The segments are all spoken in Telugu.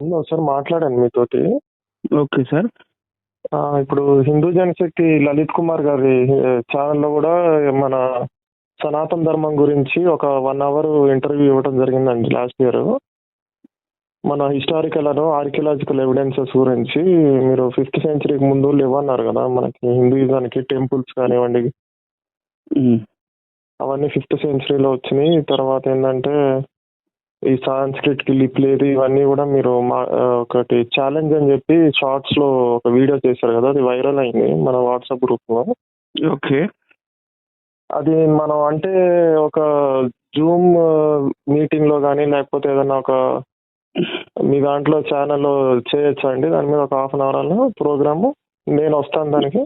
ముందు ఒకసారి మాట్లాడాను మీతోటి. Okay sir. ఇప్పుడు హిందూ జనశక్తి లలిత్ కుమార్ గారి ఛానల్‌లో గూడా మన సనాతన ధర్మం గురించి ఒక 1 అవర్ ఇంటర్వ్యూ ఇవ్వడం జరిగిందండి లాస్ట్ ఇయర్. మన హిస్టారికల్ ఆర్కియలాజికల్ ఎవిడెన్సెస్ గురించి మీరు 5th సెంచరీకి ముందు లేవన్నారు గదా! మనకి హిందూయిజానికి టెంపుల్స్ కానివ్వండి. అవన్నీ 5th సెంచరీలో వచ్చినియి. తర్వాత ఏందంటే ఈ సాంస్క్రిట్‌కి లిపి లేదు. ఇవన్నీ గూడా మీరు ఒకటి ఛాలెంజ్ అని జెప్పి షార్ట్స్‌లో ఒక వీడియో చేశారు గదా! అది వైరల్ అయింది మన వాట్సాప్ గ్రూప్‌లో. ఓకే. అది మనం అంటే ఒక జూమ్ మీటింగ్‌లో గాని లేకపోతే ఏదన్నా ఒక మీ దాంట్లో ఛానల్‌లో చేయొచ్చా అండి? దాని మీద ఒక హాఫ్ అన్ అవర్ అలా ప్రోగ్రాము. నేనొస్తాను దానికి.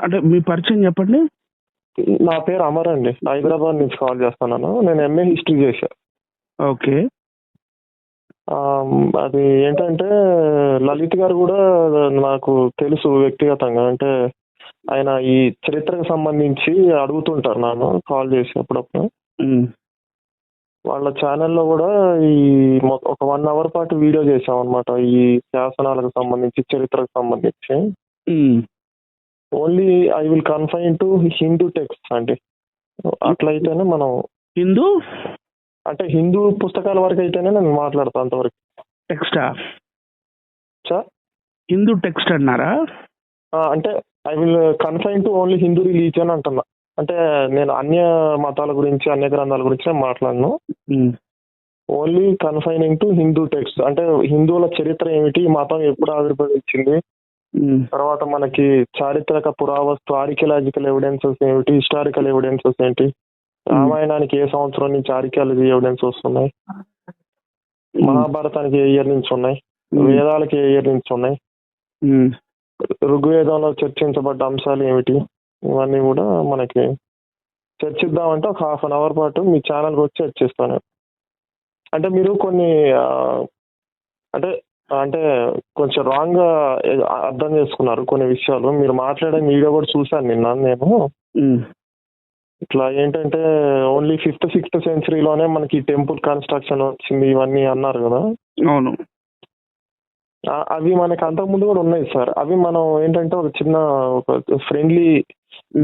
అంటే మీ పరిచయం చెప్పండి. నా పేరు అమర్ అండి. హైదరాబాద్ నుంచి కాల్ చేస్తున్నాను. నేను ఎంఏ హిస్టరీ చేశా. ఓకే. అది ఏంటంటే లలిత్ గారు కూడా నాకు తెలుసు వ్యక్తిగతంగా. అంటే ఆయన ఈ చరిత్రకు సంబంధించి అడుగుతుంటారు నన్ను కాల్ చేసి అప్పుడప్పుడు. వాళ్ళ ఛానల్‌లో కూడా ఈ ఒక 1 అవర్ పాటు వీడియో చేశామన్నమాట. ఈ శాసనాలకు సంబంధించి, చరిత్రకు సంబంధించి. Only I will confine to Hindu text అండి. అట్లయితేనే మనం హిందూ అంటే హిందూ పుస్తకాల వరకు అయితేనే నేను మాట్లాడతాను అంతవరకు. టెక్స్టా సార్? హిందూ టెక్స్ట్ అన్నారా? అంటే I will confine to only Hindu religion అంటున్నా. అంటే నేను అన్య మతాల గురించి, అన్య గ్రంథాల గురించి మాట్లాడను. Only confining to Hindu text. అంటే హిందువుల చరిత్ర ఏమిటి, మతం ఎప్పుడు ఆవిర్భవించింది, తర్వాత మనకి చారిత్రక పురావస్తు ఆర్కియలాజికల్ ఎవిడెన్సెస్ ఏమిటి, హిస్టారికల్ ఎవిడెన్సెస్ ఏంటి, రామాయణానికి ఏ సంవత్సరం నుంచి ఆర్కియాలజీ ఎవిడెన్స్ వస్తున్నాయి, మహాభారతానికి ఏ ఇయర్ నుంచి ఉన్నాయి, వేదాలకి ఏ ఇయర్ నుంచి ఉన్నాయి, ఋగ్వేదంలో చర్చించబడ్డ అంశాలు ఏమిటి, ఇవన్నీ కూడా మనకి చర్చిద్దామంటే ఒక హాఫ్ అన్ అవర్ పాటు మీ ఛానల్కి వచ్చి చర్చిస్తాను. అంటే మీరు కొన్ని అంటే అంటే కొంచెం రాంగ్ గా అర్థం చేసుకున్నారు కొన్ని విషయాలు. మీరు మాట్లాడే వీడియో కూడా చూశాను నిన్న నేను. ఇట్లా ఏంటంటే ఓన్లీ 5th, 6th సెంచరీలోనే మనకి టెంపుల్ కన్స్ట్రక్షన్ వచ్చింది ఇవన్నీ అన్నారు కదా. అవును. అవి మనకి అంతకుముందు కూడా ఉన్నాయి సార్. అవి మనం ఏంటంటే ఒక చిన్న ఒక ఫ్రెండ్లీ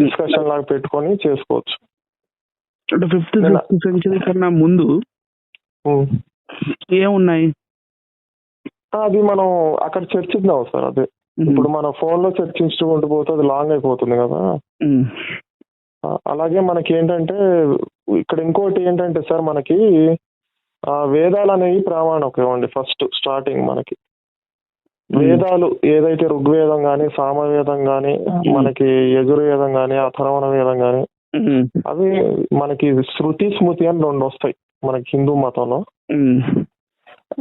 డిస్కషన్ లాగా పెట్టుకొని చేసుకోవచ్చు. అంటే 5th సెంచరీ కన్నా ముందు ఏమున్నాయి అది మనం అక్కడ చర్చిద్దాం సార్. అదే ఇప్పుడు మన ఫోన్ లో చర్చించుకుంటూ పోతే అది లాంగ్ అయిపోతుంది కదా. అలాగే మనకి ఏంటంటే ఇక్కడ ఇంకోటి ఏంటంటే సార్, మనకి వేదాలు అనేవి ప్రామాణికం అండి. ఫస్ట్ స్టార్టింగ్ మనకి వేదాలు ఏదైతే ఋగ్వేదం కానీ, సామవేదం కానీ, మనకి యజుర్వేదం కానీ, అథర్వణ వేదం కానీ, అవి మనకి శృతి స్మృతి అని 2 వస్తాయి మనకి హిందూ మతంలో.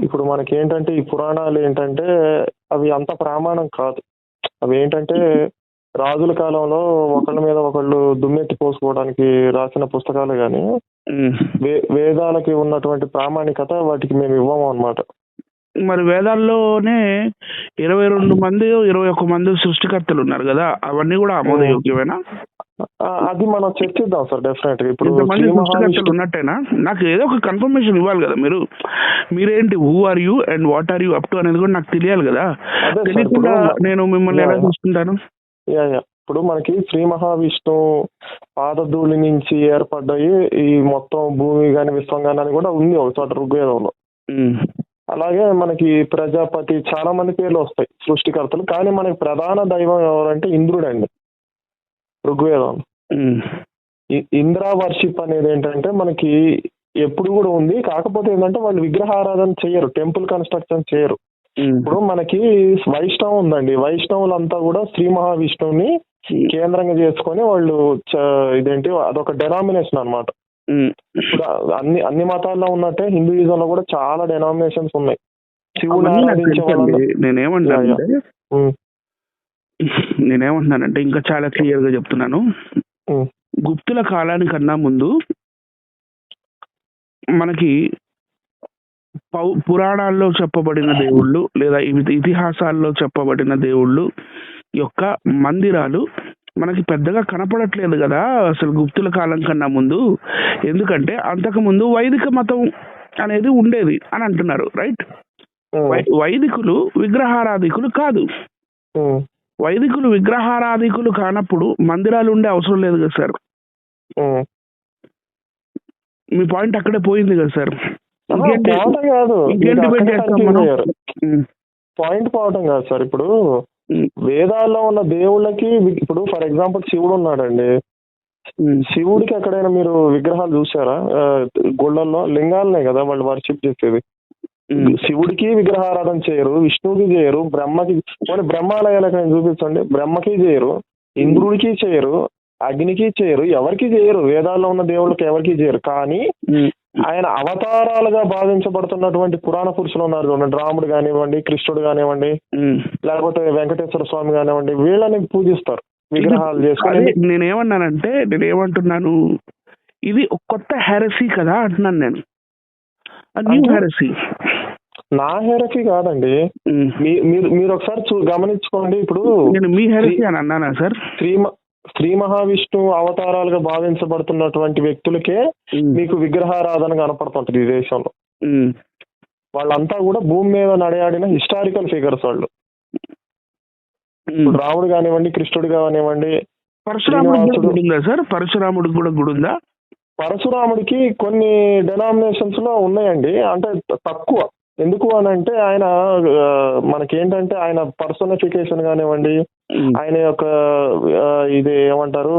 ఇప్పుడు మనకి ఏంటంటే ఈ పురాణాలు ఏంటంటే అవి అంత ప్రామాణం కాదు. అవి ఏంటంటే రాజుల కాలంలో ఒకళ్ళ మీద ఒకళ్ళు దుమ్మెత్తి పోసుకోవడానికి రాసిన పుస్తకాలు కానీ వేదాలకి ఉన్నటువంటి ప్రామాణికత వాటికి మేము ఇవ్వము అన్నమాట. మరి వేదాల్లోనే 22 మంది 21 మంది సృష్టికర్తలు ఉన్నారు కదా, అవన్నీ కూడా ఆమోదయోగ్యమేనా? అది మనం చర్చిద్దాం సార్ డెఫినెట్ గా. ఇప్పుడు సృష్టికర్తలు ఉన్నట్టేనా? నాకు ఏదో ఒక కన్ఫర్మేషన్ ఇవ్వాలి కదా. మీరేంటి, who are you and what are you up to అనేది కూడా నాకు తెలియాలి కదా. తెలియకుండా నేను మిమ్మల్ని ఎలా చూసుకుంటాను? ఇప్పుడు మనకి శ్రీ మహావిష్ణు పాదధూళి నుంచి ఏర్పడ్డాయి ఈ మొత్తం భూమి గాని విశ్వం గాని అని కూడా ఉంది ఒక చోట ఋగ్వేదంలో. అలాగే మనకి ప్రజాపతి చాలా మంది పేర్లు వస్తాయి సృష్టికర్తలు. కానీ మనకి ప్రధాన దైవం ఎవరంటే ఇంద్రుడు అండి ఋగ్వేదం. ఇంద్ర వర్షిప్ అనేది ఏంటంటే మనకి ఎప్పుడు కూడా ఉంది. కాకపోతే ఏంటంటే వాళ్ళు విగ్రహారాధన చేయరు, టెంపుల్ కన్స్ట్రక్షన్ చేయరు. ఇప్పుడు మనకి వైష్ణవం ఉందండి. వైష్ణవులంతా కూడా శ్రీ మహావిష్ణువుని కేంద్రంగా చేసుకొని వాళ్ళు ఇదేంటి అదొక డెనామినేషన్ అన్నమాట. ఇప్పుడు అన్ని మతాల్లో ఉన్నట్టే హిందూయిజంలో కూడా చాలా డెనామినేషన్స్ ఉన్నాయి. శివుని ఆరాధించే వాళ్ళు. నేనేమంటున్నానంటే ఇంకా చాలా క్లియర్ గా చెప్తున్నాను. గుప్తుల కాలానికన్నా ముందు మనకి పురాణాల్లో చెప్పబడిన దేవుళ్ళు లేదా ఇతిహాసాల్లో చెప్పబడిన దేవుళ్ళు యొక్క మందిరాలు మనకి పెద్దగా కనపడట్లేదు కదా అసలు గుప్తుల కాలం కన్నా ముందు. ఎందుకంటే అంతకుముందు వైదిక మతం అనేది ఉండేది అని అంటున్నారు, రైట్? వైదికులు విగ్రహారాధికులు కాదు. వైదికులు విగ్రహారాధికులు కానప్పుడు మందిరాలు ఉండే అవసరం లేదు కదా సార్. మీ పాయింట్ అక్కడే పోయింది కదా సార్. పాయింట్ పోవటం కాదు సార్. ఇప్పుడు వేదాల్లో ఉన్న దేవుళ్ళకి, ఇప్పుడు ఫర్ ఎగ్జాంపుల్ శివుడు ఉన్నాడండి, శివుడికి ఎక్కడైనా మీరు విగ్రహాలు చూసారా? గుళ్ళల్లో లింగాలనే కదా వాళ్ళు వర్షిప్ చేసేది. శివుడికి విగ్రహారాధన చేయరు, విష్ణువుకి చేయరు, బ్రహ్మకి, బ్రహ్మాలయాలు ఎక్కడైనా చూపించండి, బ్రహ్మకి చేయరు, ఇంద్రుడికి చేయరు, అగ్నికి చేయరు, ఎవరికి చేయరు. వేదాల్లో ఉన్న దేవుళ్ళకి ఎవరికి చేయరు. కానీ ఆయన అవతారాలుగా భావించబడుతున్నటువంటి పురాణ పురుషులు ఉన్నారు చూడండి, రాముడు కానివ్వండి, కృష్ణుడు కానివ్వండి, లేకపోతే వెంకటేశ్వర స్వామి కానివ్వండి, వీళ్ళని పూజిస్తారు విగ్రహాలు చేసుకుని. నేనేమంటున్నాను, ఇది ఒక కొత్త హెరసీ కదా అంటున్నాను నేను. న్యూ హెరసీ. నా హెరసీ కాదండి, మీరు ఒకసారి గమనించుకోండి. ఇప్పుడు నేను మీ హెరసీ అని అన్నానా సార్? శ్రీ మహావిష్ణు అవతారాలుగా భావించబడుతున్నటువంటి వ్యక్తులకే మీకు విగ్రహారాధన కనపడుతుంటది ఈ దేశంలో. వాళ్ళంతా కూడా భూమి మీద నడయాడిన హిస్టారికల్ ఫిగర్స్ వాళ్ళు. రాముడు కానివ్వండి, కృష్ణుడు కానివ్వండి, పరశురాముడికి కూడా గుడి ఉందా? పరశురాముడికి కొన్ని డెనామినేషన్స్ లో ఉన్నాయండి, అంటే తక్కువ. ఎందుకు అని అంటే ఆయన మనకేంటంటే ఆయన పర్సనిఫికేషన్ కానివ్వండి, ఆయన యొక్క ఇది ఏమంటారు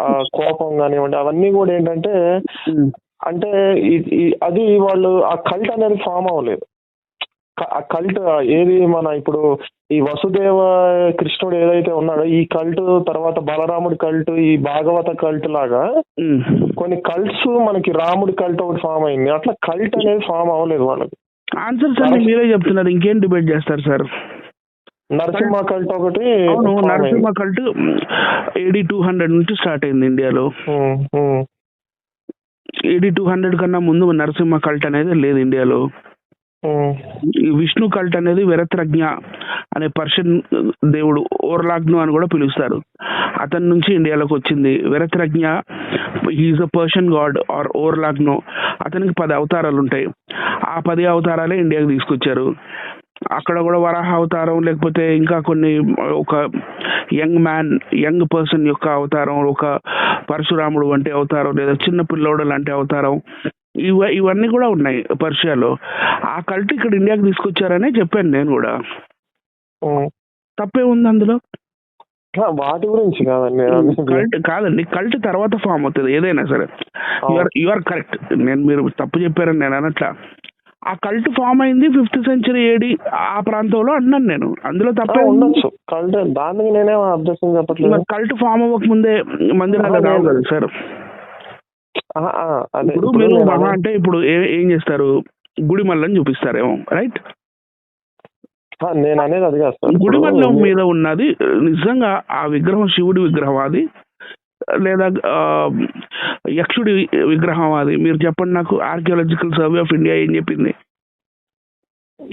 ఆ కోపం కానివ్వండి, అవన్నీ కూడా ఏంటంటే అంటే అది వాళ్ళు ఆ కల్ట్ అనేది ఫామ్ అవ్వలేదు. ఆ కల్ట్ ఏది మన ఇప్పుడు ఈ వసుదేవ కృష్ణుడు ఏదైతే ఉన్నాడో ఈ కల్ట్, తర్వాత బలరాముడి కల్ట్, ఈ భాగవత కల్ట్ లాగా కొన్ని కల్ట్స్ మనకి రాముడి కల్ట్ ఒకటి ఫామ్ అయింది. అట్లా కల్ట్ అనేది ఫామ్ అవ్వలేదు వాళ్ళకి. ఆన్సర్స్ అన్ని మీరే చెప్తున్నారు, ఇంకేం డిబేట్ చేస్తారు సార్? నరసింహ కల్ట్ ఒకటి. నరసింహ కల్ట్ AD 200 నుంచి స్టార్ట్ అయింది ఇండియాలో. AD 200 కన్నా ముందు నరసింహ కల్ట్ అనేది లేదు ఇండియాలో. విష్ణు కల్ట్ అనేది వెరత్రజ్ఞ అనే పర్షియన్ దేవుడు, ఓర్లాగ్ను అని కూడా పిలుస్తారు, అతని నుంచి ఇండియాలోకి వచ్చింది. Verethragna he is a Persian god or ఓర్లాగ్ను. అతనికి 10 అవతారాలు ఉంటాయి. ఆ 10 అవతారాలే ఇండియాకి తీసుకొచ్చారు. అక్కడ కూడా వరాహ అవతారం, లేకపోతే ఇంకా కొన్ని ఒక యంగ్ పర్సన్ యొక్క అవతారం, ఒక పరశురాముడు వంటి అవతారం, లేదా చిన్న పిల్లోడు లాంటి అవతారం, ఇవన్నీ కూడా ఉన్నాయి పర్షియాలో. ఆ కల్ట్ ఇక్కడ ఇండియాకి తీసుకొచ్చారనే చెప్పాను నేను కూడా. తప్పే ఉంది అందులో? వాటి గురించి కాదండి, కాదండి, కల్ట్ తర్వాత ఫామ్ అవుతుంది ఏదైనా సరే. యు ఆర్ కరెక్ట్, మీరు తప్పు చెప్పారని నేను అనట్లా. ఆ కల్ట్ ఫామ్ అయింది 5th century AD ఆ ప్రాంతంలో అన్నాను నేను, అందులో తప్పే ఉండొచ్చు. కల్ట్ దానికి నేనేం అబ్జెక్షన్ చెప్పట్లేదు. కల్ట్ ఫామ్ అవ్వక ముందే మందిరాలు రావు కదా సార్. ఇప్పుడు మీరు మహా అంటే ఇప్పుడు ఏం చేస్తారు, గుడిమల్లని చూపిస్తారేమో, రైట్? నేను అనేది అది కాదు. గుడిమల్లం మీద ఉన్నది నిజంగా ఆ విగ్రహం శివుడి విగ్రహం అది, లేదా యక్షుడి విగ్రహం అది? మీరు చెప్పండి నాకు. ఆర్కియాలజికల్ సర్వే ఆఫ్ ఇండియా ఏం చెప్పింది?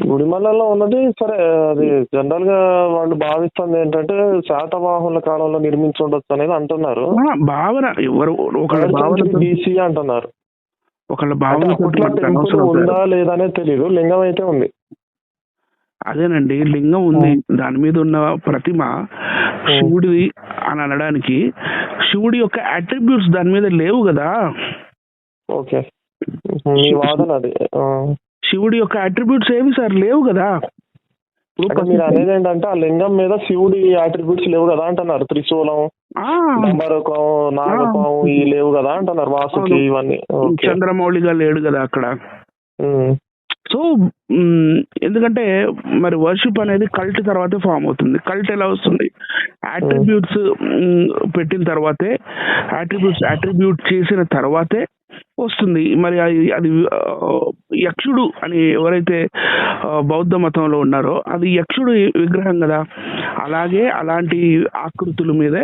గుడిమల్లలో ఉన్నది సరే, అది జనరల్ గా వాళ్ళు భావిస్తుంది ఏంటంటే శాతవాహనుల కాలంలో నిర్మించి ఉండొచ్చు అనేది అంటున్నారు. భావన ఎవరు ఒకళ్ళ భావన BC అంటున్నారు. ఒకళ్ళ భావన ఉందా లేదా అనేది తెలియదు. లింగం అయితే ఉంది. అదేనండి, లింగం ఉంది, దాని మీద ఉన్న ప్రతిమ శివుడిది అని అనడానికి శివుడి యొక్క అట్రిబ్యూట్స్ దాని మీద లేవు కదా. ఓకే, మీ వాదన అది. శివుడి యొక్క అట్రిబ్యూట్స్ ఏవి సార్ లేవు కదా. మీరు అనేది ఏంటంటే ఆ లింగం మీద శివుడి అట్రిబ్యూట్స్ లేవు కదా అంటున్నారు. త్రిశూలం, డంబరకం, నాగపాము ఈ లేవు కదా అంటున్నారు. వాసుకి ఇవన్నీ. చంద్రమౌళిగా లేడు కదా అక్కడ. సో ఎందుకంటే మరి వర్షిప్ అనేది కల్ట్ తర్వాతే ఫామ్ అవుతుంది. కల్ట్ ఎలా వస్తుంది? అట్రిబ్యూట్స్ పెట్టిన తర్వాతే, అట్రిబ్యూట్ చేసిన తర్వాతే వస్తుంది. మరి అది యక్షుడు అని ఎవరైతే బౌద్ధ మతంలో ఉన్నారో అది యక్షుడు విగ్రహం కదా. అలాగే అలాంటి ఆకృతుల మీదే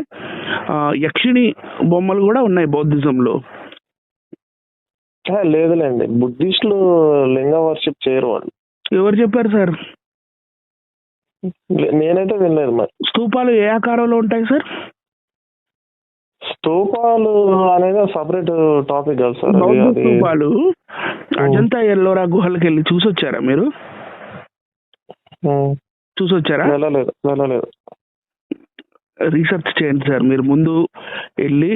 యక్షిణి బొమ్మలు కూడా ఉన్నాయి బౌద్ధిజంలో. లేదులేండి, బుద్ధిస్టులు లింగ వర్షిప్ చేయరు వాళ్ళు. ఎవరు చెప్పారు సార్? నేనైతే వినలేదు. మరి స్తూపాలు ఏ ఆకారంలో ఉంటాయి సార్? స్తూపాలు అనేది సపరేట్ టాపిక్ కదా సార్. బౌద్ధ స్తూపాలు అజంతా ఎల్లోరా గుహలకు వెళ్ళి చూసొచ్చారా మీరు? చూసొచ్చారా? వెళ్ళలేదు. రీసెర్చ్ చేయండి సార్. మీరు ముందు వెళ్ళి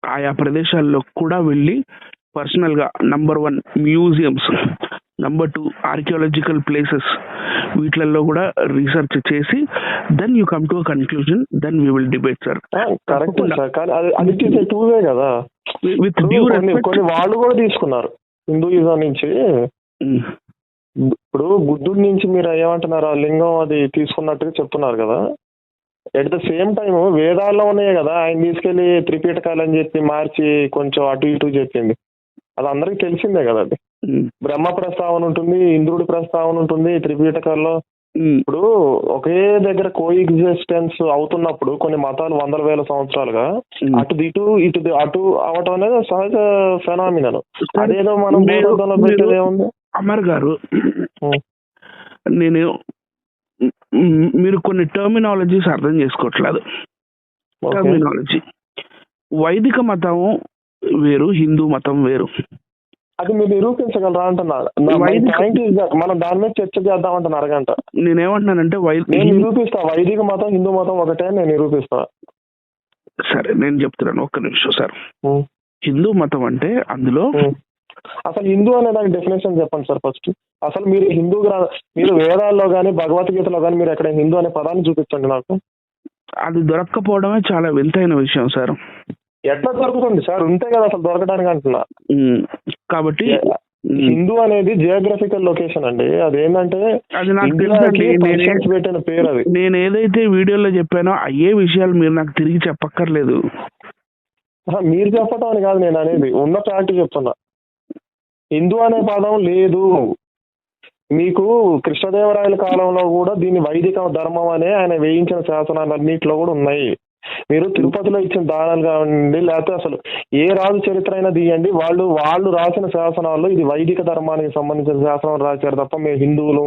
ఆయా ప్రదేశాల్లో కూడా వెళ్ళి పర్సనల్ గా number 1 museums, number 2 archaeological places, వీటిలలో కూడా రీసెర్చ్ చేసి then you come to a conclusion, then we will debate sir. Correct sir, కానీ అది టూవే కదా. With due respect. కొన్ని వాళ్ళు కూడా తీసుకున్నారు హిందూయిజం నుంచి. ఇప్పుడు బుద్ధుడి నుంచి మీరు ఏమంటున్నారు, ఆ లింగం అది తీసుకున్నట్టుగా చెప్తున్నారు కదా. ఎట్ ద సేమ్ టైం వేదాల్లో ఉన్నాయి కదా, ఆయన తీసుకెళ్లి త్రిపీఠకాలు అని చెప్పి మార్చి కొంచెం అటు ఇటు చెప్పింది. అది అందరికి తెలిసిందే కదా. అది బ్రహ్మ ప్రస్తావన ఉంటుంది, ఇంద్రుడి ప్రస్తావన ఉంటుంది త్రిపీఠకాల్లో. ఇప్పుడు ఒకే దగ్గర కోఎగ్జిస్టెన్స్ అవుతున్నప్పుడు కొన్ని మతాలు వందల వేల సంవత్సరాలుగా అటు అవటం అనేది సహజ ఫెనామినల్. అదేదో మనం పెట్టేది ఏముంది? అమర్ గారు, మీరు కొన్ని టర్మినాలజీస్ అర్థం చేసుకోవట్లేదు. టర్మినాలజీ, వైదిక మతం వేరు, హిందూ మతం వేరు. అది మీరు నిరూపించగలరా అంటున్నారు. మనం దాని మీద చర్చ చేద్దాం అంటున్నా అరగంట. నేనేమంటున్నానంటే నిరూపిస్తా, వైదిక మతం హిందూ మతం ఒకటే, నేను నిరూపిస్తా. సరే, నేను చెప్తున్నాను, ఒక్క నిమిషం సార్. హిందూ మతం అంటే అందులో అసలు హిందూ అనే దానికి డెఫినేషన్ చెప్పండి సార్ ఫస్ట్. అసలు మీరు మీరు వేదాల్లో కానీ భగవద్గీతలో కానీ మీరు ఎక్కడ హిందూ అనే పదాన్ని చూపించండి నాకు. అది దొరక్కపోవడమే చాలా వింతైన విషయం సార్. ఎట్లా దొరుకుతుంది సార్? ఉంటే కదా అసలు దొరకడానికి అంటున్నా. కాబట్టి హిందూ అనేది జియోగ్రఫికల్ లొకేషన్ అండి. అదేంటంటే అది నాకు పెట్టిన పేరు. అది నేను ఏదైతే వీడియోలో చెప్పానో అయ్యే విషయాలు మీరు నాకు తిరిగి చెప్పక్కర్లేదు. మీరు చెప్పటం అని కాదు నేను అనేది, ఉన్న ఫ్యాక్ట్ చెప్తున్నా. హిందూ అనే పదం లేదు. మీకు కృష్ణదేవరాయల కాలంలో కూడా దీన్ని వైదిక ధర్మం అనే ఆయన వేయించిన శాసనాలు అన్నింటిలో కూడా ఉన్నాయి. మీరు తిరుపతిలో ఇచ్చిన దానాలు కావండి, లేకపోతే అసలు ఏ రాజు చరిత్ర అయినా తీయండి, వాళ్ళు రాసిన శాసనాల్లో ఇది వైదిక ధర్మానికి సంబంధించిన శాసనం రాశారు తప్ప మేము హిందువులు,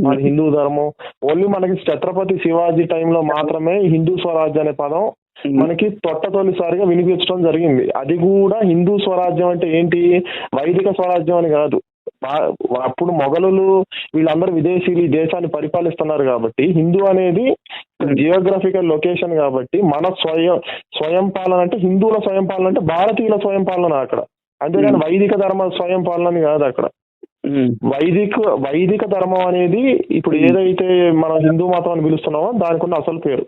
మాది హిందూ ధర్మం. ఓన్లీ మనకి ఛత్రపతి శివాజీ టైంలో మాత్రమే హిందూ స్వరాజ్యం అనే పదం మనకి తొలిసారిగా వినిపించడం జరిగింది. అది కూడా హిందూ స్వరాజ్యం అంటే ఏంటి, వైదిక స్వరాజ్యం అని కాదు. అప్పుడు మొఘలులు వీళ్ళందరూ విదేశీయులు ఈ దేశాన్ని పరిపాలిస్తున్నారు కాబట్టి హిందూ అనేది జియోగ్రఫికల్ లొకేషన్ కాబట్టి మన స్వయం పాలన అంటే హిందువుల స్వయం పాలన అంటే భారతీయుల స్వయం పాలన అక్కడ. అంతేగాని వైదిక ధర్మ స్వయం పాలన కాదు అక్కడ. వైదిక ధర్మం అనేది ఇప్పుడు ఏదైతే మనం హిందూ మతం అని పిలుస్తున్నామో దానికి ఉన్న అసలు పేరు.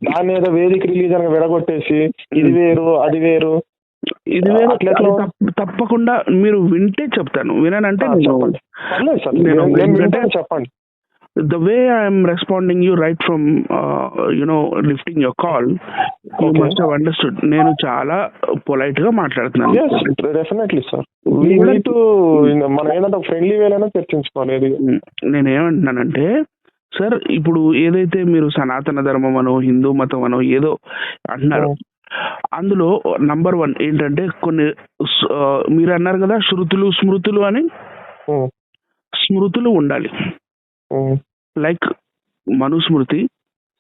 దాన్ని ఏదో వేదిక రిలీజన్ గా విడగొట్టేసి ఇది వేరు అది వేరు, ఇది తప్పకుండా మీరు వింటే చెప్తాను. వినంటే చెప్పండి. The way I am responding you right from lifting your call, you must have understood. నేను చాలా పొలైట్ గా మాట్లాడుతున్నాను. డెఫినెట్లీ సార్, మనం ఏంటంటే ఫ్రెండ్లీ వేలైనా చర్చించుకోవాలి. నేనేమంటున్నానంటే సార్, ఇప్పుడు ఏదైతే మీరు సనాతన ధర్మం అనో హిందూ మతం అనో ఏదో అంటున్నారు, అందులో నంబర్ 1 ఏంటంటే కొన్ని మీరు అన్నారు కదా శృతులు స్మృతులు అని. స్మృతులు ఉండాలి. లైక్ మనుస్మృతి,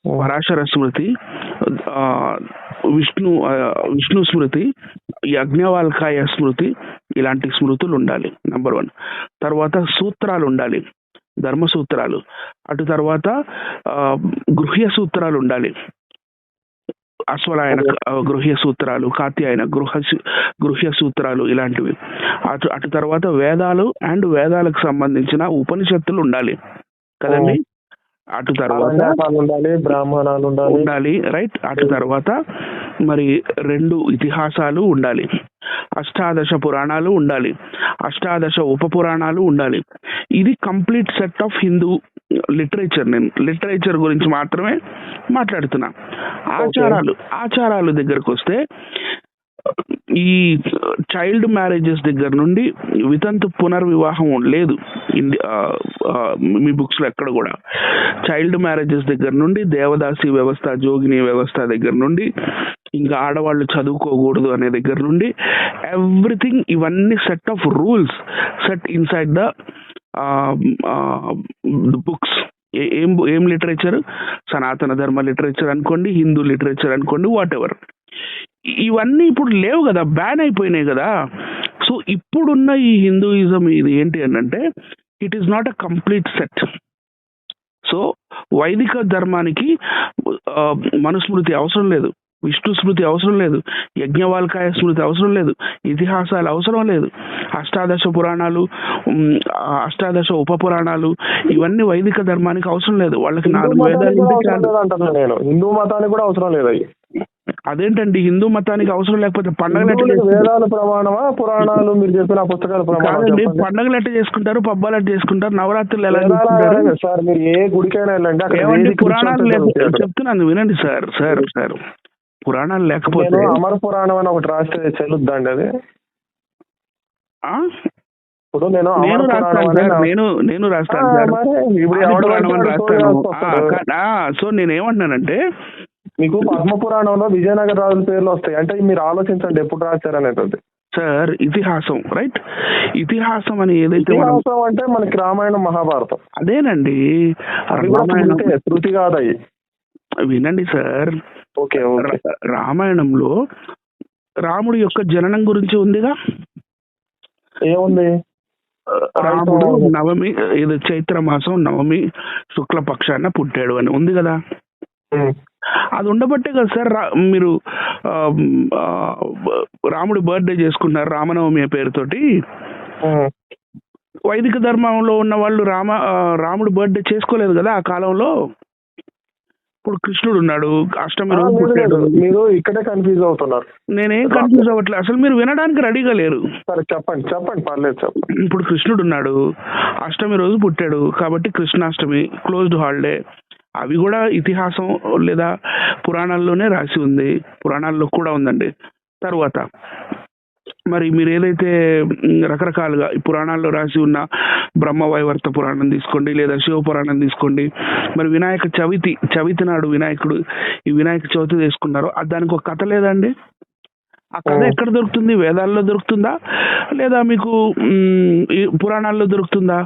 పరాశర స్మృతి, విష్ణు స్మృతి, యజ్ఞవాల్కాయ స్మృతి, ఇలాంటి స్మృతులు ఉండాలి నంబర్ 1. తర్వాత సూత్రాలు ఉండాలి, ధర్మ సూత్రాలు. అటు తర్వాత గృహ్య సూత్రాలు ఉండాలి, అశ్వలాయన గృహ్య సూత్రాలు, కాత్యాయన గృహ్య సూత్రాలు, ఇలాంటివి. అటు తర్వాత వేదాలు అండ్ వేదాలకు సంబంధించిన ఉపనిషత్తులు ఉండాలి కదండి. అటు తర్వాత బ్రాహ్మణాలు ఉండాలి, రైట్. అటు తర్వాత మరి 2 ఇతిహాసాలు ఉండాలి, అష్టాదశ పురాణాలు ఉండాలి, అష్టాదశ ఉప పురాణాలు ఉండాలి. ఇది complete set of Hindu literature. నేను లిటరేచర్ గురించి మాత్రమే మాట్లాడుతున్నా. ఆచారాలు దగ్గరకు వస్తే ఈ చైల్డ్ మ్యారేజెస్ దగ్గర నుండి వితంతు పునర్వివాహం లేదు మీ బుక్స్ లో ఎక్కడ కూడా. చైల్డ్ మ్యారేజెస్ దగ్గర నుండి దేవదాసి వ్యవస్థ, జోగిని వ్యవస్థ దగ్గర నుండి, ఇంకా ఆడవాళ్ళు చదువుకోకూడదు అనే దగ్గర నుండి ఎవ్రీథింగ్, ఇవన్నీ set of rules set inside the books. ఏం లిటరేచర్, సనాతన ధర్మ లిటరేచర్ అనుకోండి, హిందూ లిటరేచర్ అనుకోండి, వాట్ ఎవర్. ఇవన్నీ ఇప్పుడు లేవు కదా, బ్యాన్ అయిపోయినాయి కదా. సో ఇప్పుడున్న ఈ హిందూయిజం ఇది ఏంటి అంటే it is not a complete set. So వైదిక ధర్మానికి మనుస్మృతి అవసరం లేదు, విష్ణు స్మృతి అవసరం లేదు, యజ్ఞవాల్కాయ స్మృతి అవసరం లేదు, ఇతిహాసాలు అవసరం లేదు, అష్టాదశ పురాణాలు, అష్టాదశ ఉప పురాణాలు ఇవన్నీ వైదిక ధర్మానికి అవసరం లేదు. వాళ్ళకి 4 వేదాలు ఉంటే చాలు. హిందూ మతానికి కూడా అవసరం లేదు. అదేంటండి హిందూ మతానికి అవసరం లేకపోతే పండగలు వేదాల ప్రమాణమా పురాణాలు మీరు చెప్పిన పుస్తకాల ప్రమాణం? పండగలు ఎట్లా చేసుకుంటారు, పబ్బాలు ఎట్లా చేసుకుంటారు, నవరాత్రులు ఎలా చేసుకుంటారు సార్? మీరు ఏ గుడికైనా వెళ్ళండి, పురాణాలు చెప్తున్నాను వినండి సార్. సార్ పురాణాలు లేకపోతే అమర పురాణం అని ఒకటి రాస్తే చెల్లుద్దండి అది? ఇప్పుడు నేను రాస్తాను సార్. సో నేనేమంటున్నానంటే మీకు పద్మ పురాణంలో విజయనగర రాజుల పేర్లు వస్తాయి అంటే మీరు ఆలోచించండి ఎప్పుడు రాశారనేది. సార్ ఇతిహాసం రైట్, ఇతిహాసం అని ఏదైతే అంటే మనకి రామాయణం మహాభారతం అదేనండి. శృతి కాదు అయ్యి. వినండి సార్, ఓకే రామాయణంలో రాముడి యొక్క జననం గురించి ఉందిగా. ఏముంది? రాముడు నవమి ఇది చైత్ర మాసం నవమి శుక్లపక్షాన పుట్టాడు అని ఉంది కదా. అది ఉండబట్టే కదా సార్ మీరు రాముడి బర్త్డే చేసుకున్నారు రామనవమి పేరుతోటి. వైదిక ధర్మంలో ఉన్న వాళ్ళు రాముడి బర్త్డే చేసుకోలేదు కదా ఆ కాలంలో. ఇప్పుడు కృష్ణుడు ఉన్నాడు, అష్టమి రోజు పుట్టాడు. మీరు ఇక్కడే కన్ఫ్యూజ్ అవుతున్నారు. నేనేం కన్ఫ్యూజ్ అవ్వట్లేదు, అసలు మీరు వినడానికి రెడీగా లేరు. సరే చెప్పండి పర్లేదు చెప్పండి. ఇప్పుడు కృష్ణుడు ఉన్నాడు, అష్టమి రోజు పుట్టాడు కాబట్టి కృష్ణాష్టమి క్లోజ్డ్ హాలిడే. అవి కూడా ఇతిహాసం లేదా పురాణాల్లోనే రాసి ఉంది, పురాణాల్లో కూడా ఉందండి. తర్వాత మరి మీరు ఏదైతే రకరకాలుగా ఈ పురాణాల్లో రాసి ఉన్న బ్రహ్మవైవర్త పురాణం తీసుకోండి లేదా శివ పురాణం తీసుకోండి, మరి వినాయక చవితి నాడు ఈ వినాయక చవితి తీసుకున్నారో దానికి ఒక కథ లేదండి. ఆ కథ ఎక్కడ దొరుకుతుంది? వేదాల్లో దొరుకుతుందా లేదా మీకు పురాణాల్లో దొరుకుతుందా?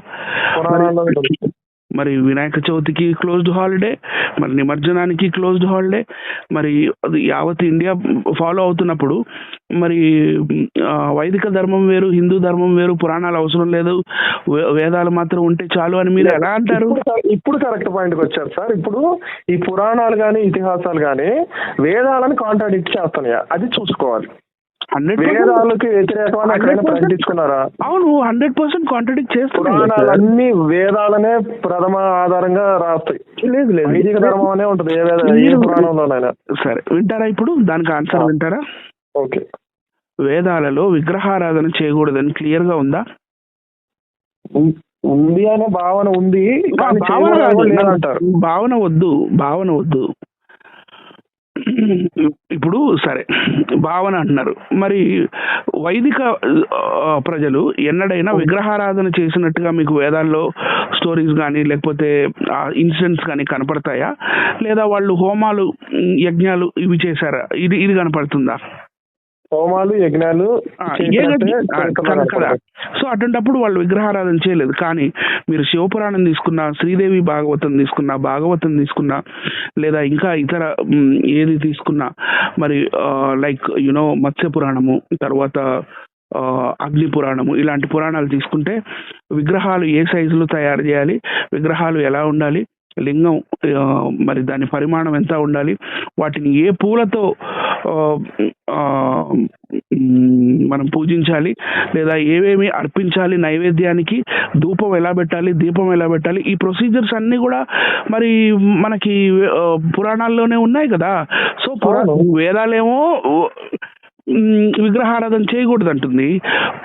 మరి వినాయక చవితికి క్లోజ్డ్ హాలిడే, మరి నిమజ్జనానికి క్లోజ్డ్ హాలిడే. మరి అది యావత్ ఇండియా ఫాలో అవుతున్నప్పుడు మరి వైదిక ధర్మం వేరు, హిందూ ధర్మం వేరు, పురాణాలు అవసరం లేదు, వేదాలు మాత్రం ఉంటే చాలు అని మీరు ఎలా అంటారు? ఇప్పుడు కరెక్ట్ పాయింట్కి వచ్చారు సార్. ఇప్పుడు ఈ పురాణాలు కానీ ఇతిహాసాలు కానీ వేదాలను కాంట్రాడిక్ట్ చేస్తున్నాయా అది చూసుకోవాలి. వేదాలకి వ్యతిరేకమైన ప్రకటించుకున్నారా? అవును, 100% కాంట్రాడిక్ట్ చేస్తున్నారు. పురాణాలన్నీ వేదాలనే ప్రథమ ఆధారంగా రాస్తాయి. లేదు వైదిక ధర్మం అనే ఉంటది ఏ పురాణంలోనైనా. సరే వింటారా ఇప్పుడు దానికి ఆన్సర్ వింటారా? ఓకే. వేదాలలో విగ్రహారాధన చేయకూడదని క్లియర్ గా ఉందా? ఉంది అనే భావన ఉంది. భావన వద్దు. ఇప్పుడు సరే భావన అంటున్నారు, మరి వైదిక ప్రజలు ఎన్నడైనా విగ్రహారాధన చేసినట్టుగా మీకు వేదాల్లో స్టోరీస్ కానీ లేకపోతే ఇన్సిడెంట్స్ కానీ కనపడతాయా? లేదా వాళ్ళు హోమాలు యజ్ఞాలు ఇవి చేశారా? ఇది కనపడుతుందా? హోమాలు యజ్ఞాలు కదా. సో అటువంటిప్పుడు వాళ్ళు విగ్రహారాధన చేయలేదు. కానీ మీరు శివపురాణం తీసుకున్నా, శ్రీదేవి భాగవతం తీసుకున్నా లేదా ఇంకా ఇతర ఏది తీసుకున్నా, మరి లైక్ మత్స్య పురాణము, తర్వాత అగ్ని పురాణము, ఇలాంటి పురాణాలు తీసుకుంటే విగ్రహాలు ఏ సైజులో తయారు చేయాలి, విగ్రహాలు ఎలా ఉండాలి, లింగం మరి దాని పరిమాణం ఎంత ఉండాలి, వాటిని ఏ పూలతో మనం పూజించాలి, లేదా ఏవేమి అర్పించాలి, నైవేద్యానికి ధూపం ఎలా పెట్టాలి, దీపం ఎలా పెట్టాలి, ఈ ప్రొసీజర్స్ అన్నీ కూడా మరి మనకి పురాణాల్లోనే ఉన్నాయి కదా. సో వేదాలేమో విగ్రహారాధన చేయకూడదు అంటుంది,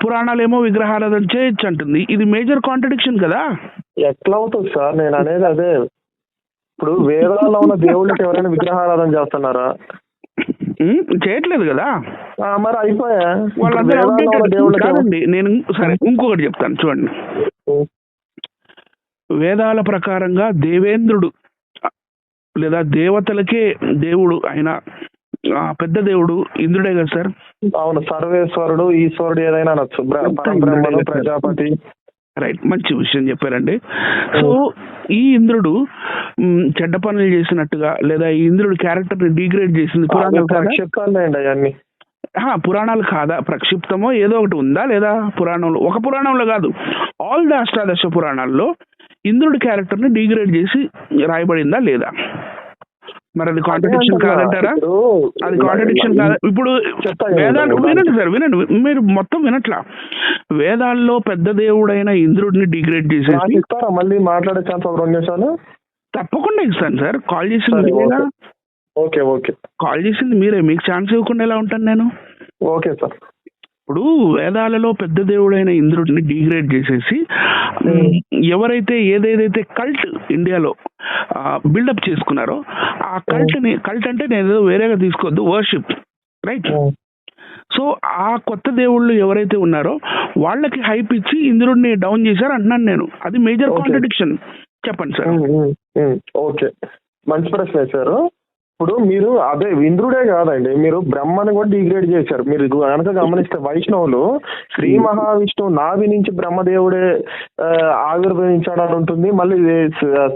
పురాణాలేమో విగ్రహారాధన చేయొచ్చు అంటుంది. ఇది మేజర్ కాంట్రడిక్షన్ కదా. ఎట్లా అవుతుంది సార్? నేను అనేది అదే. ఇప్పుడు వేదాల్లో ఉన్న దేవుళ్ళకి ఎవరైనా విగ్రహారాధన చేస్తున్నారా? చేయట్లేదు కదా. మరి అయిపోయా కాదండి. నేను సరే ఇంకొకటి చెప్తాను చూడండి. వేదాల ప్రకారంగా దేవేంద్రుడు లేదా దేవతలకే దేవుడు అయిన పెద్ద దేవుడు ఇంద్రుడే కదా సార్. అవును, సర్వేశ్వరుడు, ఈశ్వరుడు ఏదైనా అనొచ్చు, బ్రహ్మను, ప్రజాపతి రైట్, మంచి విషయం చెప్పారండి. సో ఈ ఇంద్రుడు చెడ్డ పనులు చేసినట్టుగా లేదా ఈ ఇంద్రుడు క్యారెక్టర్ ని డిగ్రేడ్ చేసింది పురాణాలు కాదా? చెప్తానండి అవన్నీ. పురాణాలు కాదా? ప్రక్షిప్తమో ఏదో ఒకటి ఉందా లేదా పురాణంలో? ఒక పురాణంలో కాదు, ఆల్ ద అష్టాదశ పురాణాల్లో ఇంద్రుడి క్యారెక్టర్ ని డిగ్రేడ్ చేసి రాయబడిందా లేదా? మరి అది కాంట్రడిక్షన్ కాదంటారా? అది కాంట్రడిక్షన్ కాదా? ఇప్పుడు వేదాలు వినండి సార్, వినండి, మీరు మొత్తం వినట్లా. వేదాల్లో పెద్ద దేవుడైన ఇంద్రుడిని డిగ్రేడ్ చేసేసి మళ్ళీ మాట్లాడే ఛాన్స్ 2 నిమిషాలు తప్పకుండా ఇస్తాను సార్. కాల్ చేసింది మీరేగా? ఓకే ఓకే, కాల్ చేసింది మీరే, మీకు ఛాన్స్ ఇవ్వకుండా ఎలా ఉంటాను నేను? Okay sir. ఇప్పుడు వేదాలలో పెద్ద దేవుడైన ఇంద్రుడిని డిగ్రేడ్ చేసేసి ఎవరైతే ఏదేదైతే కల్ట్ ఇండియాలో బిల్డప్ చేసుకున్నారో ఆ కల్ట్ అంటే నేను ఏదో వేరేగా తీసుకోవద్దు, వర్షిప్, రైట్? సో ఆ కొత్త దేవుళ్ళు ఎవరైతే ఉన్నారో వాళ్ళకి హైప్ ఇచ్చి ఇంద్రుడిని డౌన్ చేశారు అంటున్నాను నేను. అది మేజర్ కాంట్రడిక్షన్. చెప్పండి సార్. ఓకే, మంచి ప్రశ్న వేశారు. ఇప్పుడు మీరు అదే ఇంద్రుడే కాదండి, మీరు బ్రహ్మని కూడా డిగ్రేడ్ చేశారు. మీరు కనుక గమనిస్తే వైష్ణవులు శ్రీ మహావిష్ణువు నాభి నుంచి బ్రహ్మదేవుడే ఆవిర్భవించాడని ఉంటుంది. మళ్ళీ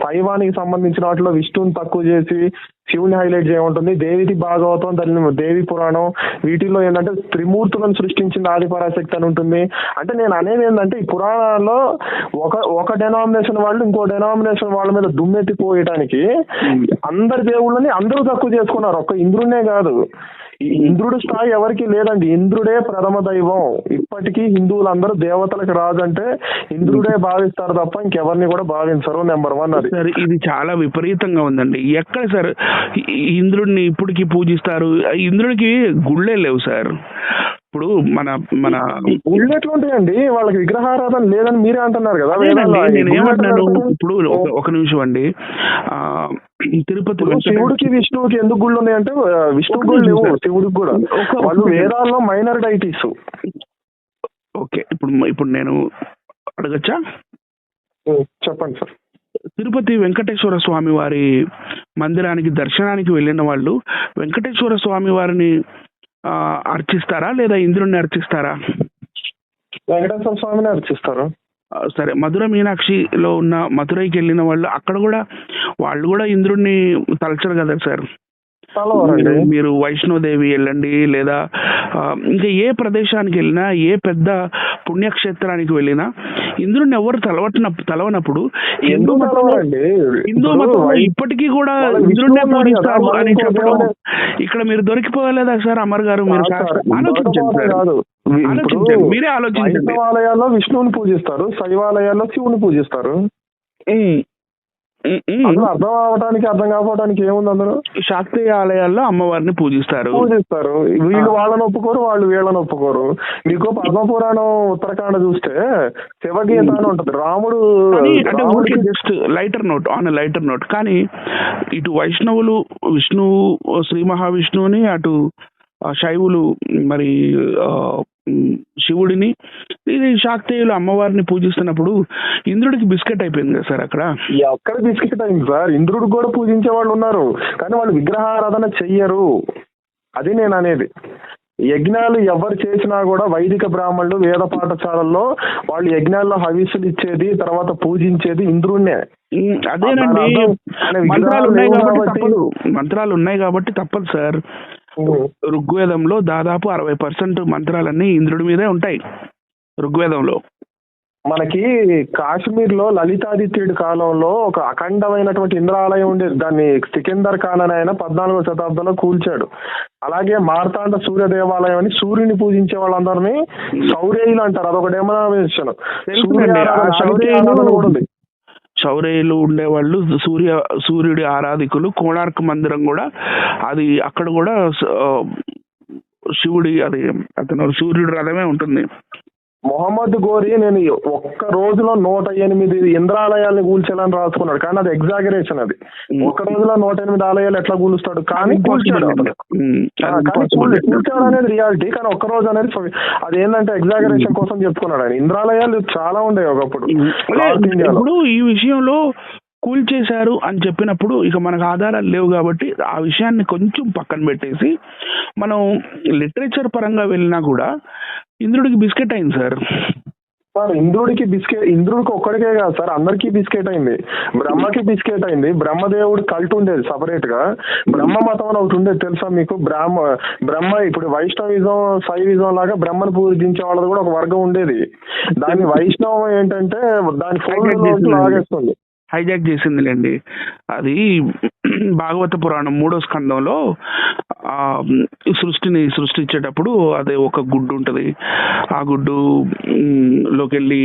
శైవానికి సంబంధించిన వాటిలో విష్ణువుని తక్కువ చేసి శివుని హైలైట్ చేయమంటుంది. దేవిది భాగవతం, దాని దేవి పురాణం, వీటిల్లో ఏంటంటే త్రిమూర్తులను సృష్టించింది ఆదిపరాశక్తి అని ఉంటుంది. అంటే నేను అనేది ఏంటంటే ఈ పురాణాల్లో ఒక డెనామినేషన్ వాళ్ళు ఇంకో డెనామినేషన్ వాళ్ళ మీద దుమ్మెత్తిపోయటానికి అందరి దేవుళ్ళని అందరూ తక్కువ చేసుకున్నారు, ఒక్క ఇంద్రుడే కాదు. ఇంద్రుడి స్థాయి ఎవరికి లేదండి, ఇంద్రుడే ప్రథమ దైవం. ఇప్పటికీ హిందువులందరూ దేవతలకు రాజు అంటే ఇంద్రుడే భావిస్తారు తప్ప ఇంకెవరిని కూడా భావించరు. నెంబర్ 1 అది. సార్ ఇది చాలా విపరీతంగా ఉందండి. ఎక్కడ సార్ ఇంద్రుడిని ఇప్పటికీ పూజిస్తారు? ఇంద్రుడికి గుళ్ళే లేవు సార్. ఇప్పుడు మన గుళ్ళు ఎట్లుంటాయండి, వాళ్ళకి విగ్రహారాధన లేదని మీరే అంటున్నారు కదా. నేను ఏమంటున్నాను ఇప్పుడు, ఒక నిమిషం అండి. తిరుపతి శివుడికి విష్ణువుకి ఎందుకు గుళ్ళు ఉన్నాయంటే విష్ణువు గుళ్ళు లేవు, శివుడికి కూడా. వాళ్ళు వేదాల్లో మైనర్ డైటీస్. ఓకే, ఇప్పుడు నేను అడగచ్చా? చెప్పండి సార్. తిరుపతి వెంకటేశ్వర స్వామి వారి మందిరానికి దర్శనానికి వెళ్ళిన వాళ్ళు వెంకటేశ్వర స్వామి వారిని అర్చిస్తారా లేదా ఇంద్రుడిని అర్చిస్తారా? వెంకటేశ్వర స్వామిని అర్చిస్తారు. సరే, మధుర మీనాక్షిలో ఉన్న మధురైకి వెళ్ళిన వాళ్ళు అక్కడ కూడా వాళ్ళు కూడా ఇంద్రుడిని తలచరు కదా సార్. మీరు వైష్ణోదేవి వెళ్ళండి లేదా ఇంకా ఏ ప్రదేశానికి వెళ్ళినా, ఏ పెద్ద పుణ్యక్షేత్రానికి వెళ్ళినా ఇంద్రుడిని ఎవరు తలవనప్పుడు హిందూ మతంలో ఇప్పటికీ కూడా ఇంద్రుడినే పూజిస్తారు అని చెప్పడం ఇక్కడ మీరు దొరికిపోలేదా సార్ అమర్ గారు? మీరు ఆలోచించండి సార్, ఆలోచించండి, మీరే ఆలోచించండి. ఆలయాల్లో విష్ణువుని పూజిస్తారు, శైవాలయాల్లో శివుని పూజిస్తారు. అర్థం అవడానికి అర్థం కాకపోవడానికి ఏముంది? అందరూ శాక్తీయ ఆలయాల్లో అమ్మవారిని పూజిస్తారు. వీళ్ళు వాళ్ళని ఒప్పుకోరు, వాళ్ళు వీళ్ళని ఒప్పుకోరు. మీకు పద్మపురాణం ఉత్తరాఖండ చూస్తే శివగీత అని ఉంటది. రాముడు అంటే ఊరికే జస్ట్ లైటర్ నోట్ కానీ ఇటు వైష్ణవులు విష్ణువు శ్రీ మహావిష్ణువుని, అటు శైవులు మరి శివుడిని, ఇది శాక్తేయులు అమ్మవారిని పూజిస్తున్నప్పుడు ఇంద్రుడికి బిస్కెట్ అయిపోయింది కదా సార్ అక్కడ. ఎక్కడ బిస్కెట్ అయింది సార్? ఇంద్రుడికి కూడా పూజించే వాళ్ళు ఉన్నారు కానీ వాళ్ళు విగ్రహారాధన చెయ్యరు. అది నేను అనేది. యజ్ఞాలు ఎవరు చేసినా కూడా వైదిక బ్రాహ్మణులు వేద పాఠశాలల్లో వాళ్ళు యజ్ఞాల్లో హవిస్సులు ఇచ్చేది, తర్వాత పూజించేది ఇంద్రుడినే. అదేనండి, మంత్రాలు ఉన్నాయి కాబట్టి తప్పదు సార్. ఋగ్వేదంలో దాదాపు 60% మంత్రాలన్నీ ఇంద్రుడి మీదే ఉంటాయి ఋగ్వేదంలో. మనకి కాశ్మీర్ లో లలితాదిత్యుడి కాలంలో ఒక అఖండమైనటువంటి ఇంద్రాలయం ఉండేది. దాన్ని సికిందర్ ఖాన్ అని ఆయన 14వ శతాబ్దంలో కూల్చాడు. అలాగే మార్తాండ సూర్య దేవాలయం అని సూర్యుని పూజించే వాళ్ళందరినీ శౌర్యులు అంటారు. అదొక డెమోనామినేషన్. శౌర్యులు ఉండేవాళ్ళు, సూర్యుడి ఆరాధికులు. కోణార్క్ మందిరం కూడా అది, అక్కడ కూడా శివుడి అది అతను సూర్యుడి రథమే ఉంటుంది. మొహమ్మద్ గోరి నేను ఒక్క రోజులో 108 ఇంద్రాలయాల్ని కూల్చాలని రాసుకున్నాడు కానీ అది ఎగ్జాగరేషన్. అది ఒక్క రోజులో 108 ఆలయాలు ఎట్లా కూలుస్తాడు? కానీ కూల్చాడు అనేది రియాలిటీ. కానీ ఒక్క రోజు అనేది అది ఏంటంటే ఎగ్జాగరేషన్ కోసం చెప్పుకున్నాడు ఆయన. ఇంద్రాలయాలు చాలా ఉండేవి ఒకప్పుడు. ఇప్పుడు ఈ విషయంలో కూల్చేశారు అని చెప్పినప్పుడు ఇక మనకు ఆధారాలు లేవు కాబట్టి ఆ విషయాన్ని కొంచెం పక్కన పెట్టేసి మనం లిటరేచర్ పరంగా వెళ్ళినా కూడా ఇంద్రుడికి బిస్కెట్ అయింది సార్. సార్ ఇంద్రుడికి ఒక్కడికే కాదు సార్, అందరికీ బిస్కెట్ అయింది. బ్రహ్మకి బిస్కెట్ అయింది. బ్రహ్మదేవుడి కల్ట్ ఉండేది సపరేట్ గా. బ్రహ్మ మతం అని ఒకటి ఉండేది తెలుసా మీకు? బ్రహ్మ ఇప్పుడు వైష్ణవిజం శైవిజం లాగా బ్రహ్మను పూజించే వాళ్ళది కూడా ఒక వర్గం ఉండేది. దాని వైష్ణవం ఏంటంటే దాని ఫోల్డ్ లాగేస్తుంది. హైజాక్ చేసిందిలేండి. అది భాగవత పురాణం 3వ స్కందంలో సృష్టిని సృష్టించేటప్పుడు అదే ఒక గుడ్డు ఉంటుంది. ఆ గుడ్డు లోకెళ్ళి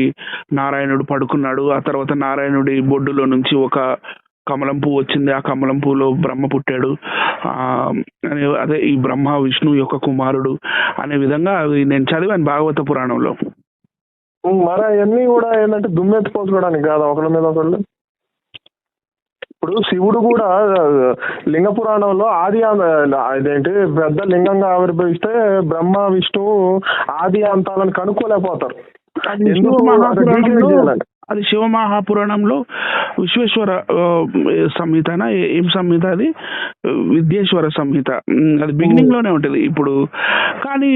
నారాయణుడు పడుకున్నాడు. ఆ తర్వాత నారాయణుడి బొడ్డులో నుంచి ఒక కమలం పువ్వు వచ్చింది. ఆ కమలం పువ్వులో బ్రహ్మ పుట్టాడు. అదే ఈ బ్రహ్మ విష్ణు యొక్క కుమారుడు అనే విధంగా అది నేను చదివాను భాగవత పురాణంలో. మరి అవన్నీ కూడా ఏంటంటే దుమ్మెత్తిపోసుకోవడానికి కాదు ఒకళ్ళ మీద ఒకళ్ళు. ఇప్పుడు శివుడు కూడా లింగ పురాణంలో ఇదేంటి పెద్ద లింగంగా ఆవిర్భవిస్తే బ్రహ్మ విష్ణు ఆది అంతాలను కనుక్కోలేకపోతారు. అది శివ మహాపురాణంలో విశ్వేశ్వర సంహితనా ఏం సంహిత అది? విద్యేశ్వర సంహిత. అది బిగినింగ్ లోనే ఉంటది. ఇప్పుడు కానీ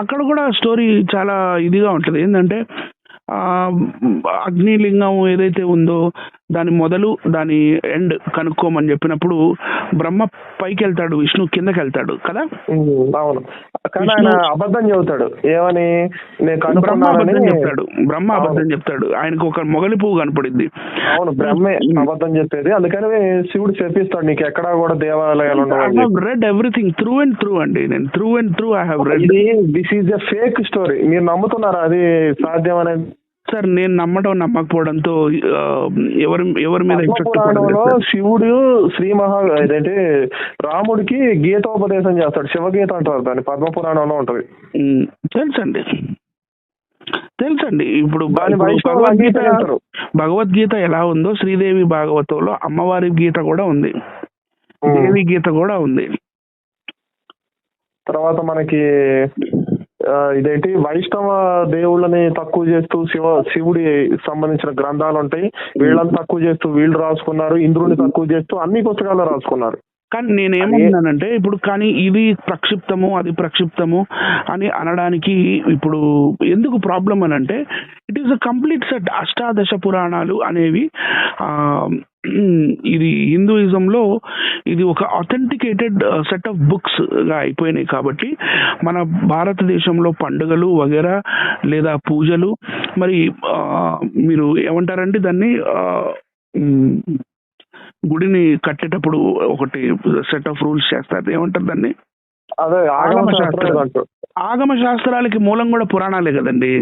అక్కడ కూడా స్టోరీ చాలా ఇదిగా ఉంటది. ఏంటంటే అగ్నిలింగం ఏదైతే ఉందో దాని మొదలు దాని ఎండ్ కనుక్కోమని చెప్పినప్పుడు బ్రహ్మ పైకి వెళ్తాడు, విష్ణు కిందకి వెళ్తాడు కదా. అవును, కానీ ఆయన అబద్ధం చెబుతాడు. ఏమని? బ్రహ్మ అబద్ధం చెప్తాడు. ఆయనకు ఒక మొగలి పువ్వు కనపడింది. అవును, బ్రహ్మే అబద్ధం చెప్పేది. అందుకని శివుడు చెప్పిస్తాడు నీకు ఎక్కడా కూడా దేవాలయాలు red everything through and through అండి. నేను through and through I have read. This is a fake story. మీరు నమ్ముతున్నారా అది సాధ్యం అనేది? సార్ నేను నమ్మటం నమ్మకపోవడంతో ఎవరి మీద శివుడు ఇదేంటి రాముడికి గీతోపదేశం చేస్తాడు. శివగీత అంటారు దాన్ని, పద్మపురాణంలో ఉంటది. తెలుసండి. ఇప్పుడు భగవద్గీత ఎలా ఉందో శ్రీదేవి భాగవతంలో అమ్మవారి గీత కూడా ఉంది, దేవి గీత కూడా ఉంది. తర్వాత మనకి ఇదేంటి వైష్ణవ దేవుళ్ళని తక్కువ చేస్తూ శివుడి సంబంధించిన గ్రంథాలు ఉంటాయి. వీళ్ళని తక్కువ చేస్తూ వీళ్ళు రాసుకున్నారు, ఇంద్రుని తక్కువ చేస్తూ అన్ని పుస్తకాల్లో రాసుకున్నారు. కానీ నేనేమంటున్నానంటే ఇప్పుడు కానీ ఇది ప్రక్షిప్తము అది ప్రక్షిప్తము అని అనడానికి ఇప్పుడు ఎందుకు ప్రాబ్లం అని అంటే it is a complete set. అష్టాదశ పురాణాలు అనేవి ఇది హిందూయిజంలో ఇది ఒక అథెంటికేటెడ్ సెట్ ఆఫ్ బుక్స్ గా అయిపోయినాయి. కాబట్టి మన భారతదేశంలో పండుగలు వగేరా లేదా పూజలు మరి మీరు ఏమంటారంటే దాన్ని గుడిని కట్టేటప్పుడు ఒకటి సెట్ ఆఫ్ రూల్స్ చేస్తారు, ఏమంటారు దాన్ని? అదే ఆగమ శాస్త్రాలకి మూలం కూడా పురాణాలే కదండి.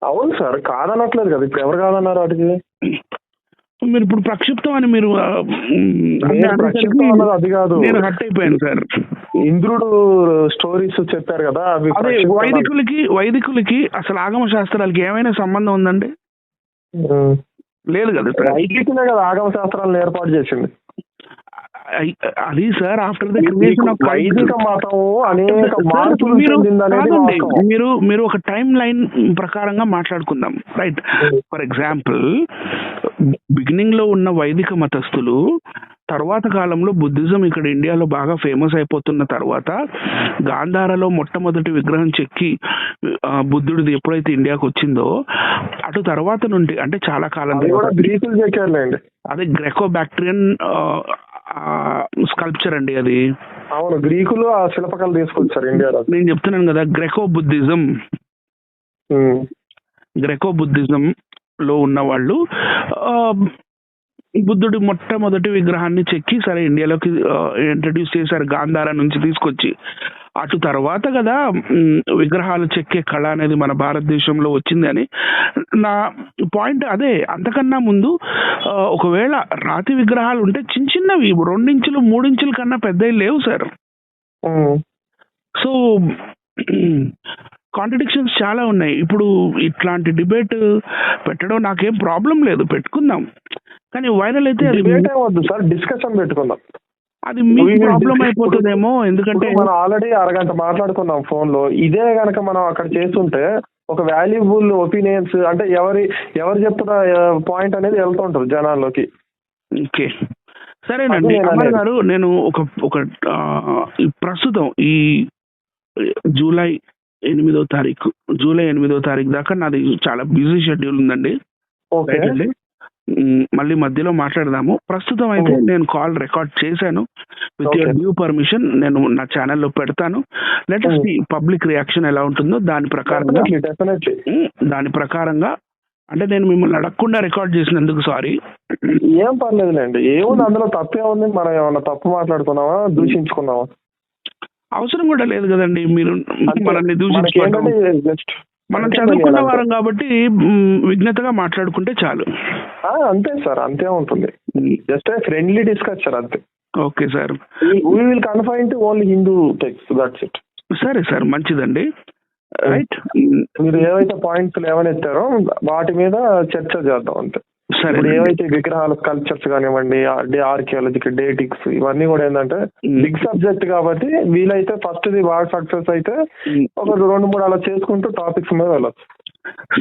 అవును సార్, కాదనట్లేదు కదా. ఇప్పుడు ఎవరు కాదన్నారు వాటికి? మీరు ఇప్పుడు ప్రక్షిప్తం అని మీరు అది కాదు, నేను హట్ అయిపోయాను సార్. ఇంద్రుడు స్టోరీస్ చెప్పారు కదా, అదే వైదికులకి అసలు ఆగమ శాస్త్రాలకి ఏమైనా సంబంధం ఉందండి? లేదు కదా. వైదికులే కదా ఆగమ శాస్త్రాలను ఏర్పాటు చేసింది. అది sir after the creation of వైదిక మతం అనేక మార్పులు మీరు ఒక టైం లైన్ ప్రకారంగా మాట్లాడుకుందాం, రైట్? ఫర్ ఎగ్జాంపుల్ బిగినింగ్ లో ఉన్న వైదిక మతస్థులు తర్వాత కాలంలో బుద్ధిజం ఇక్కడ ఇండియాలో బాగా ఫేమస్ అయిపోతున్న తర్వాత గాంధారలో మొట్టమొదటి విగ్రహం చెక్కి బుద్ధుడిది ఎప్పుడైతే ఇండియాకి వచ్చిందో అటు తర్వాత నుండి అంటే చాలా కాలం గ్రీకులు చెక్కారులేండి. అదే గ్రెకో బ్యాక్ట్రియన్ స్కల్ప్చర్ అండి అది. అవును, గ్రీకులు ఆ శిల్పకళ తీసుకొచ్చారు ఇండియాలో. నేను చెప్తున్నాను కదా, గ్రెకో బుద్ధిజం లో ఉన్న వాళ్ళు బుద్ధుడి మొట్టమొదటి విగ్రహాన్ని చెక్కి సరే ఇండియాలోకి ఇంట్రడ్యూస్ చేశారు గాంధార నుంచి తీసుకొచ్చి. అటు తర్వాత కదా విగ్రహాలు చెక్కే కళ అనేది మన భారతదేశంలో వచ్చింది అని నా పాయింట్. అదే అంతకన్నా ముందు ఒకవేళ రాతి విగ్రహాలు ఉంటే చిన్న చిన్నవి 2 ఇంచులు 3 ఇంచుల కన్నా పెద్దవి లేవు సార్. సో కాంట్రడిక్షన్స్ చాలా ఉన్నాయి. ఇప్పుడు ఇట్లాంటి డిబేట్ పెట్టడం నాకేం ప్రాబ్లం లేదు, పెట్టుకుందాం. కానీ వైరల్ అయితే డిస్కషన్ పెట్టుకుందాం, అది మీ ప్రాబ్లం అయిపోతుందేమో. ఎందుకంటే మనం ఆల్రెడీ అరగంట మాట్లాడుకున్నాం ఫోన్ లో. ఇదే కనుక మనం అక్కడ చేస్తుంటే ఒక వాల్యుబుల్ ఒపీనియన్స్ అంటే ఎవరు చెప్తున్న పాయింట్ అనేది వెళ్తుంటారు జనాల్లోకి. ఓకే, సరేనండి అమర్ గారు. నేను ఒక ప్రస్తుతం ఈ జూలై 8వ తారీఖు, జూలై 8వ తారీఖు దాకా నాది చాలా బిజీ షెడ్యూల్ ఉందండి. ఓకే. రైట్ అండి. మళ్ళీ మధ్యలో మాట్లాడదాము. ప్రస్తుతం అయితే నేను కాల్ రికార్డ్ చేశాను. విత్ యువర్ డ్యూ పర్మిషన్ నేను నా ఛానల్లో పెడతాను. Let us see public reaction ఎలా ఉంటుందో దాని ప్రకారంగా అంటే నేను మిమ్మల్ని అడగకుండా రికార్డ్ చేసినందుకు సారీ. ఏం పర్లేదులేండి. ఏముంది అందులో తప్పే ఉంది? మనం ఏమన్నా తప్పు మాట్లాడుకున్నావా, దూషించుకున్నావా? అవసరం కూడా లేదు కదండి. మీరు మనల్ని దూషించుకోవడం. మనం చదువుకున్న వారం కాబట్టి విజ్ఞతగా మాట్లాడుకుంటే చాలు. అంతే సార్, అంతే ఉంటుంది. జస్ట్ ఫ్రెండ్లీ డిస్కస్ సార్, అంతే. Okay sir. we will confine to only Hindu texts, that's it. సరే సార్, మంచిదండి. రైట్. మీరు ఏవైతే పాయింట్స్ లేవనెత్తారో వాటి మీద చర్చ చేద్దాం అంతే. సరే. ఏవైతే విగ్రహాలు, స్కల్ప్చర్స్ కానివ్వండి, ఆర్కియాలజీకి, డేటిక్స్, ఇవన్నీ కూడా ఏంటంటే బిగ్ సబ్జెక్ట్ కాబట్టి వీలైతే ఫస్ట్ ది బాగా సక్సెస్ అయితే ఒక 2-3 అలా చేసుకుంటూ టాపిక్స్ మీద వెళ్ళచ్చు.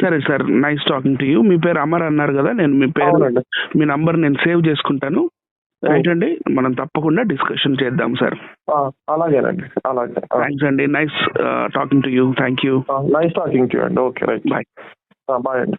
సరే sir, nice talking to you. మీ పేరు అమర్ అన్నారు కదా, నేను మీ పేరు, మీ నంబర్ నేను సేవ్ చేసుకుంటాను. రైట్ అండి, మనం తప్పకుండా డిస్కషన్ చేద్దాం సార్. అలాగేనండి, అలాగే. థ్యాంక్స్ అండి. Nice talking to you. Thank you. Nice talking to you అండి. Okay, right. బాయ్. బాయ్ అండి.